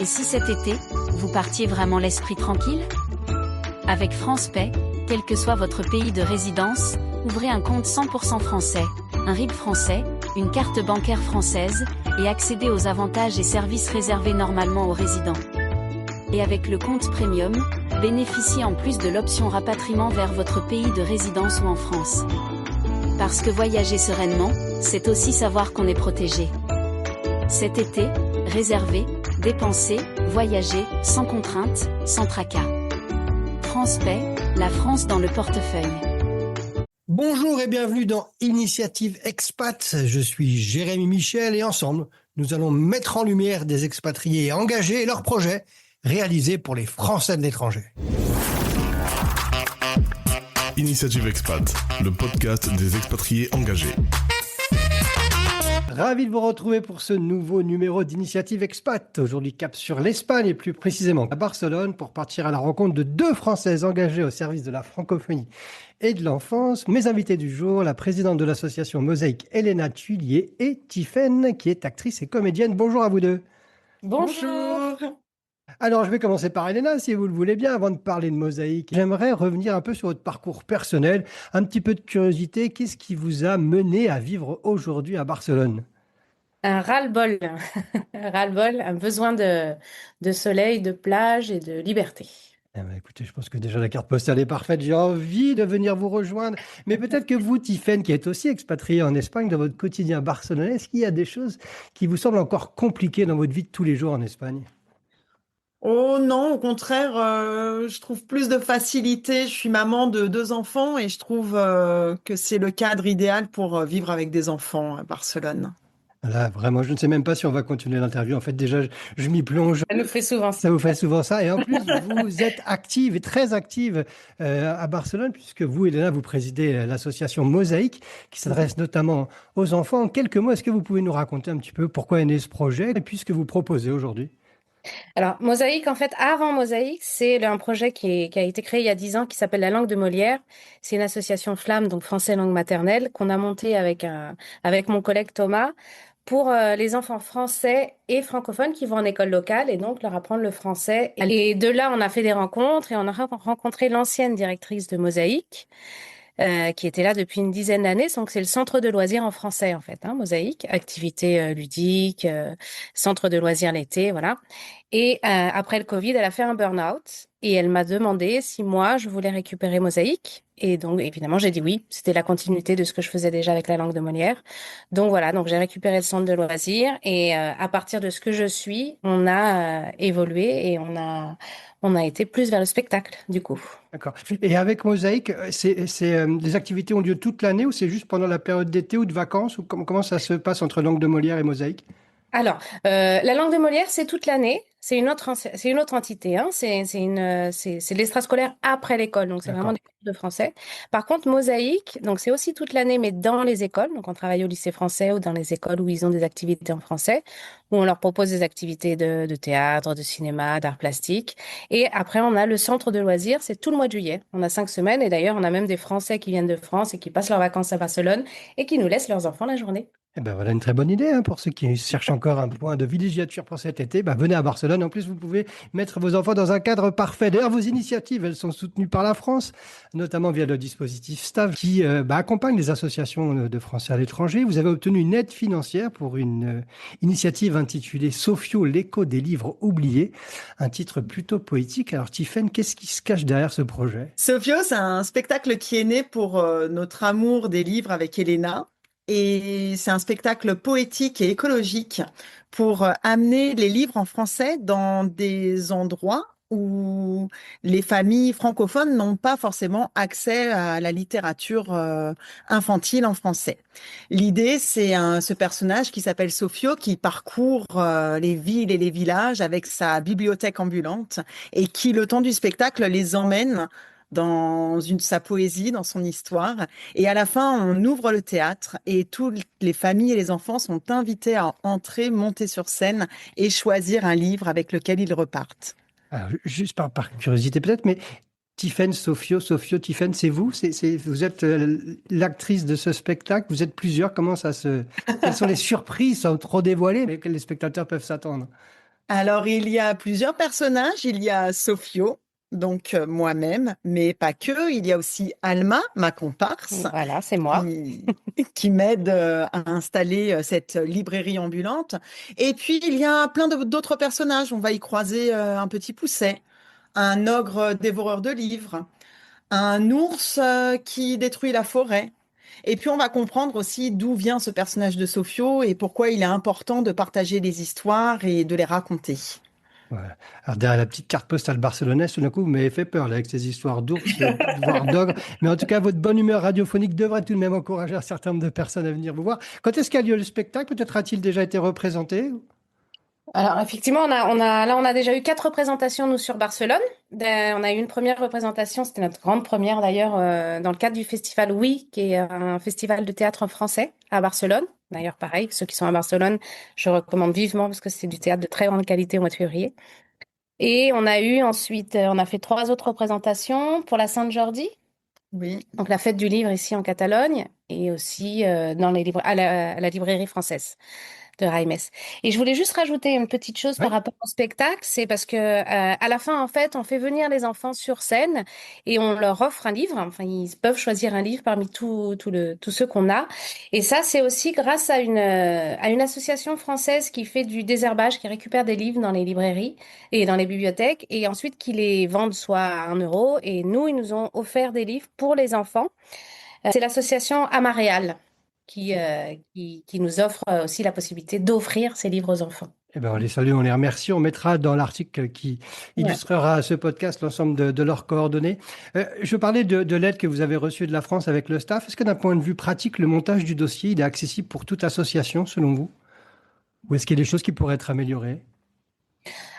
Et si cet été, vous partiez vraiment l'esprit tranquille? Avec France Pay, quel que soit votre pays de résidence, ouvrez un compte 100% français, un RIB français, une carte bancaire française, et accédez aux avantages et services réservés normalement aux résidents. Et avec le compte Premium, bénéficiez en plus de l'option rapatriement vers votre pays de résidence ou en France. Parce que voyager sereinement, c'est aussi savoir qu'on est protégé. Cet été, réservez, dépensez, voyagez, sans contrainte, sans tracas. France Pay, la France dans le portefeuille. Bonjour et bienvenue dans Initiative Expat. Je suis Jérémy Michel et ensemble, nous allons mettre en lumière des expatriés engagés et leurs projets réalisés pour les Français de l'étranger. Initiative Expat, le podcast des expatriés engagés. Ravi de vous retrouver pour ce nouveau numéro d'Initiative Expat. Aujourd'hui, cap sur l'Espagne et plus précisément à Barcelone pour partir à la rencontre de deux Françaises engagées au service de la francophonie et de l'enfance. Mes invités du jour, la présidente de l'association Mosaïque, Elena Thuillier, et Tiffaine, qui est actrice et comédienne. Bonjour à vous deux. Bonjour. Alors, je vais commencer par Elena, si vous le voulez bien, avant de parler de Mosaïque. J'aimerais revenir un peu sur votre parcours personnel, un petit peu de curiosité. Qu'est-ce qui vous a mené à vivre aujourd'hui à Barcelone ? Un ras-le-bol, un ras-le-bol, un besoin de soleil, de plage et de liberté. Écoutez, je pense que déjà la carte postale est parfaite. J'ai envie de venir vous rejoindre. Mais peut-être que vous, Tiffaine, qui êtes aussi expatriée en Espagne, dans votre quotidien barcelonais, est-ce qu'il y a des choses qui vous semblent encore compliquées dans votre vie de tous les jours en Espagne ? Oh non, au contraire, je trouve plus de facilité. Je suis maman de 2 enfants et je trouve que c'est le cadre idéal pour vivre avec des enfants à Barcelone. Là, vraiment, je ne sais même pas si on va continuer l'interview. En fait, déjà, je m'y plonge. Ça nous fait souvent ça. Ça vous fait souvent ça. Et en plus, vous êtes active et très active à Barcelone, puisque vous, Elena, vous présidez l'association Mosaïque, qui s'adresse notamment aux enfants. En quelques mots, est-ce que vous pouvez nous raconter un petit peu pourquoi est né ce projet et puis ce que vous proposez aujourd'hui ? Alors, Mosaïque, en fait, avant Mosaïque, c'est un projet qui a été créé il y a 10 ans, qui s'appelle La Langue de Molière. C'est une association flamme, donc français langue maternelle, qu'on a montée avec mon collègue Thomas, pour les enfants français et francophones qui vont en école locale et donc leur apprendre le français. Et de là, on a fait des rencontres et on a rencontré l'ancienne directrice de Mosaïque, qui était là depuis une dizaine d'années. Donc, c'est le centre de loisirs en français, en fait, Mosaïque. Activités ludiques, centre de loisirs l'été, voilà. Et après le Covid, elle a fait un burn-out et elle m'a demandé si moi, je voulais récupérer Mosaïque. Et donc, évidemment, j'ai dit oui. C'était la continuité de ce que je faisais déjà avec la langue de Molière. Donc, voilà. Donc, j'ai récupéré le centre de loisirs et à partir de ce que je suis, on a évolué et on a été plus vers le spectacle, du coup. D'accord. Et avec Mosaïque, les activités ont lieu toute l'année ou c'est juste pendant la période d'été ou de vacances ou comment ça se passe entre Langue de Molière et Mosaïque ? Alors, la langue de Molière, c'est toute l'année. C'est une autre entité. C'est l'extrascolaire après l'école. Donc, c'est D'accord. vraiment des cours de français. Par contre, Mosaïque, donc c'est aussi toute l'année, mais dans les écoles. Donc, on travaille au lycée français ou dans les écoles où ils ont des activités en français, où on leur propose des activités de théâtre, de cinéma, d'art plastique. Et après, on a le centre de loisirs. C'est tout le mois de juillet. On a 5 semaines. Et d'ailleurs, on a même des Français qui viennent de France et qui passent leurs vacances à Barcelone et qui nous laissent leurs enfants la journée. Eh ben voilà une très bonne idée pour ceux qui cherchent encore un point de villégiature pour cet été. Venez à Barcelone. En plus, vous pouvez mettre vos enfants dans un cadre parfait. D'ailleurs, vos initiatives, elles sont soutenues par la France, notamment via le dispositif STAV qui accompagne les associations de Français à l'étranger. Vous avez obtenu une aide financière pour une initiative intitulée Sophio, l'écho des livres oubliés, un titre plutôt poétique. Alors, Tiffaine, qu'est-ce qui se cache derrière ce projet ? Sophio, c'est un spectacle qui est né pour notre amour des livres avec Elena. Et c'est un spectacle poétique et écologique pour amener les livres en français dans des endroits où les familles francophones n'ont pas forcément accès à la littérature infantile en français. L'idée, c'est ce personnage qui s'appelle Sophio qui parcourt les villes et les villages avec sa bibliothèque ambulante et qui, le temps du spectacle, les emmène dans sa poésie, dans son histoire. Et à la fin, on ouvre le théâtre et toutes les familles et les enfants sont invités à entrer, monter sur scène et choisir un livre avec lequel ils repartent. Alors, juste par curiosité peut-être, mais Tiffaine, Sophio, Tiffaine, c'est vous ? Vous êtes l'actrice de ce spectacle ? Vous êtes plusieurs ? Quelles sont les surprises sans trop dévoiler, mais que les spectateurs peuvent s'attendre ? Alors, il y a plusieurs personnages. Il y a Sophio, donc moi-même, mais pas que. Il y a aussi Alma, ma comparse, Voilà, c'est moi. qui, qui m'aide à installer cette librairie ambulante. Et puis, il y a plein d'autres personnages. On va y croiser un petit pousset, un ogre dévoreur de livres, un ours qui détruit la forêt. Et puis, on va comprendre aussi d'où vient ce personnage de Sophio et pourquoi il est important de partager les histoires et de les raconter. Voilà. Alors derrière la petite carte postale barcelonaise, tout d'un coup, vous m'avez fait peur là, avec ces histoires d'ours, voire d'ogres. Mais en tout cas, votre bonne humeur radiophonique devrait tout de même encourager un certain nombre de personnes à venir vous voir. Quand est-ce qu'a lieu le spectacle? Peut-être a-t-il déjà été représenté? Alors effectivement, on a déjà eu 4 représentations nous sur Barcelone. On a eu une première représentation, c'était notre grande première d'ailleurs, dans le cadre du festival Oui, qui est un festival de théâtre en français à Barcelone. D'ailleurs, pareil, ceux qui sont à Barcelone, je recommande vivement parce que c'est du théâtre de très grande qualité au mois de février. Et on a eu ensuite, on a fait 3 autres représentations pour la Sainte-Jordi, Oui. donc la fête du livre ici en Catalogne, et aussi dans à la librairie française de Reims. Et je voulais juste rajouter une petite chose par Oui. rapport au spectacle, c'est parce que à la fin, en fait, on fait venir les enfants sur scène et on leur offre un livre. Enfin, ils peuvent choisir un livre parmi tous ceux qu'on a. Et ça, c'est aussi grâce à une association française qui fait du désherbage, qui récupère des livres dans les librairies et dans les bibliothèques et ensuite qui les vendent soit à 1 euro. Et nous, ils nous ont offert des livres pour les enfants. C'est l'association Amaréal qui nous offre aussi la possibilité d'offrir ces livres aux enfants. Eh ben, on les salue, on les remercie. On mettra dans l'article qui Ouais. illustrera ce podcast l'ensemble de leurs coordonnées. Je parlais de l'aide que vous avez reçue de la France avec le staff. Est-ce que d'un point de vue pratique, le montage du dossier, il est accessible pour toute association, selon vous? Ou est-ce qu'il y a des choses qui pourraient être améliorées?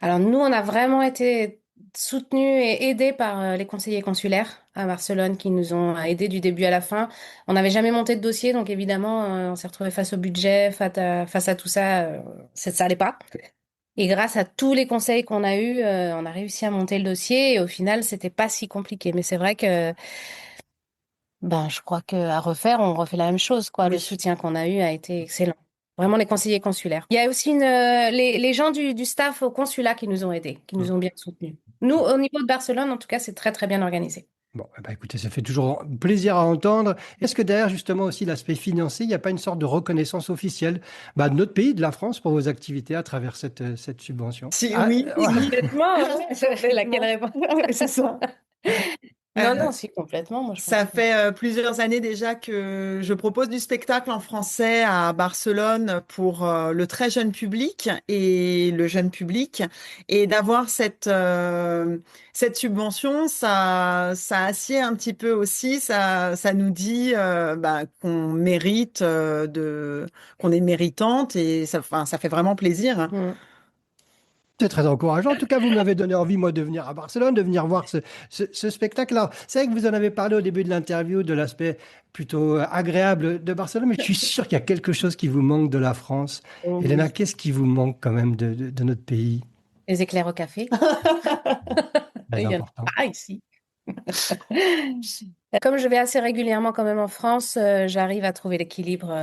Alors nous, on a vraiment été soutenus et aidés par les conseillers consulaires à Barcelone qui nous ont aidés du début à la fin. On n'avait jamais monté de dossier, donc évidemment, on s'est retrouvé face au budget, face à tout ça, ça allait pas. Et grâce à tous les conseils qu'on a eus, on a réussi à monter le dossier et au final, c'était pas si compliqué. Mais c'est vrai que ben, je crois qu'à refaire, on refait la même chose, quoi. Le Oui. soutien qu'on a eu a été excellent. Vraiment, les conseillers consulaires. Il y a aussi les gens du staff au consulat qui nous ont aidés, qui nous ont bien soutenus. Nous, au niveau de Barcelone, en tout cas, c'est très, très bien organisé. Bon, eh ben, écoutez, ça fait toujours plaisir à entendre. Est-ce que derrière, justement, aussi l'aspect financier, il n'y a pas une sorte de reconnaissance officielle de notre pays, de la France, pour vos activités à travers cette subvention? Si, Ah, oui, ouais. oui. Complètement, ouais. C'est laquelle réponse? C'est ça. Non, Euh, non, si, complètement. Moi, je pense Ça que... fait plusieurs années déjà que je propose du spectacle en français à Barcelone pour le très jeune public et le jeune public. Et d'avoir cette subvention, ça assied un petit peu aussi, ça nous dit qu'on mérite qu'on est méritante et ça, enfin, ça fait vraiment plaisir, hein. Mm. C'est très encourageant. En tout cas, vous m'avez donné envie, moi, de venir à Barcelone, de venir voir ce spectacle. Alors, c'est vrai que vous en avez parlé au début de l'interview, de l'aspect plutôt agréable de Barcelone, mais je suis sûr qu'il y a quelque chose qui vous manque de la France. Elena, Oui. qu'est-ce qui vous manque quand même de notre pays? Les éclairs au café. Très Il y en important. a pas ici. Comme je vais assez régulièrement quand même en France, j'arrive à trouver l'équilibre.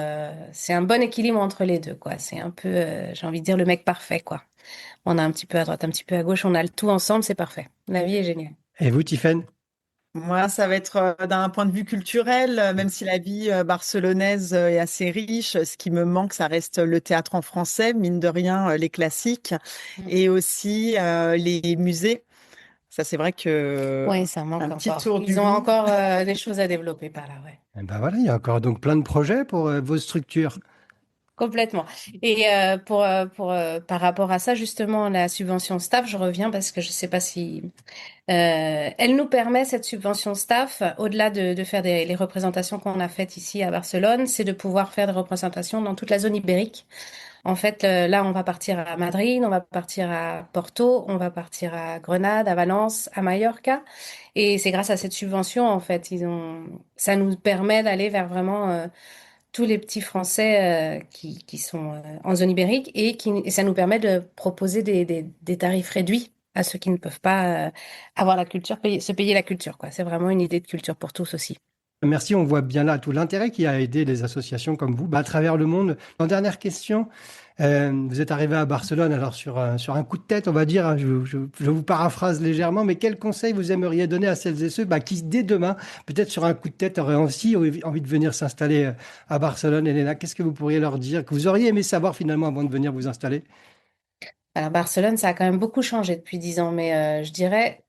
C'est un bon équilibre entre les deux, quoi. C'est un peu, j'ai envie de dire, le mec parfait, quoi. On a un petit peu à droite, un petit peu à gauche, on a le tout ensemble, c'est parfait. La vie est géniale. Et vous, Tiffaine? Moi, ça va être d'un point de vue culturel, même si la vie barcelonaise est assez riche, ce qui me manque, ça reste le théâtre en français, mine de rien, les classiques, et aussi les musées. Ça, c'est vrai que Oui, ça manque un petit encore. tour du Ils ont Louvre. encore des choses à développer par là, ouais. Eh ben voilà, il y a encore donc plein de projets pour vos structures. Complètement. Et par rapport à ça, justement, la subvention staff, je reviens parce que je ne sais pas si elle nous permet, cette subvention staff, au-delà de faire les représentations qu'on a faites ici à Barcelone, c'est de pouvoir faire des représentations dans toute la zone ibérique. En fait, là, on va partir à Madrid, on va partir à Porto, on va partir à Grenade, à Valence, à Mallorca. Et c'est grâce à cette subvention, en fait, ça nous permet d'aller vers vraiment tous les petits Français qui sont en zone ibérique et ça nous permet de proposer des tarifs réduits à ceux qui ne peuvent pas avoir la culture, se payer la culture, quoi. C'est vraiment une idée de culture pour tous aussi. Merci, on voit bien là tout l'intérêt qui a aidé les associations comme vous à travers le monde. En dernière question, Vous êtes arrivé à Barcelone, alors sur un coup de tête, on va dire, hein, je vous paraphrase légèrement, mais quel conseil vous aimeriez donner à celles et ceux qui, dès demain, peut-être sur un coup de tête, auraient aussi envie de venir s'installer à Barcelone? Elena, qu'est-ce que vous pourriez leur dire, que vous auriez aimé savoir finalement avant de venir vous installer? Alors Barcelone, ça a quand même beaucoup changé depuis 10 ans, mais je dirais,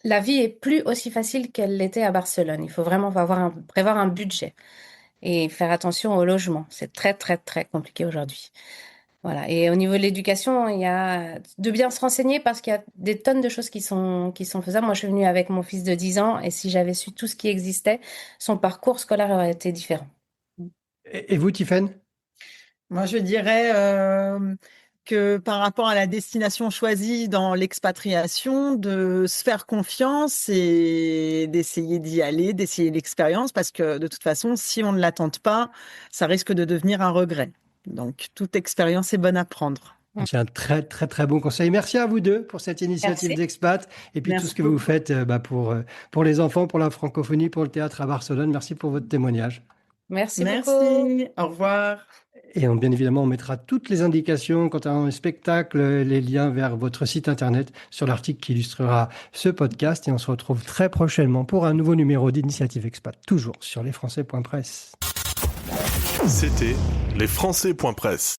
la vie est plus aussi facile qu'elle l'était à Barcelone. Il faut vraiment prévoir un budget et faire attention au logement. C'est très, très, très compliqué aujourd'hui. Voilà. Et au niveau de l'éducation, il y a de bien se renseigner parce qu'il y a des tonnes de choses qui sont faisables. Moi, je suis venue avec mon fils de 10 ans et si j'avais su tout ce qui existait, son parcours scolaire aurait été différent. Et vous, Tiffaine? Moi, je dirais que par rapport à la destination choisie dans l'expatriation, de se faire confiance et d'essayer d'y aller, d'essayer l'expérience, parce que de toute façon, si on ne la tente pas, ça risque de devenir un regret. Donc, toute expérience est bonne à prendre. C'est un très, très, très bon conseil. Merci à vous deux pour cette initiative Merci. d'expat et puis tout Merci ce que vous beaucoup. faites pour les enfants, pour la francophonie, pour le théâtre à Barcelone. Merci pour votre témoignage. Merci beaucoup. Merci. Au revoir. Et bien évidemment, on mettra toutes les indications quant à un spectacle, les liens vers votre site internet sur l'article qui illustrera ce podcast. Et on se retrouve très prochainement pour un nouveau numéro d'Initiative Expat, toujours sur lesfrançais.press. C'était lesfrançais.press.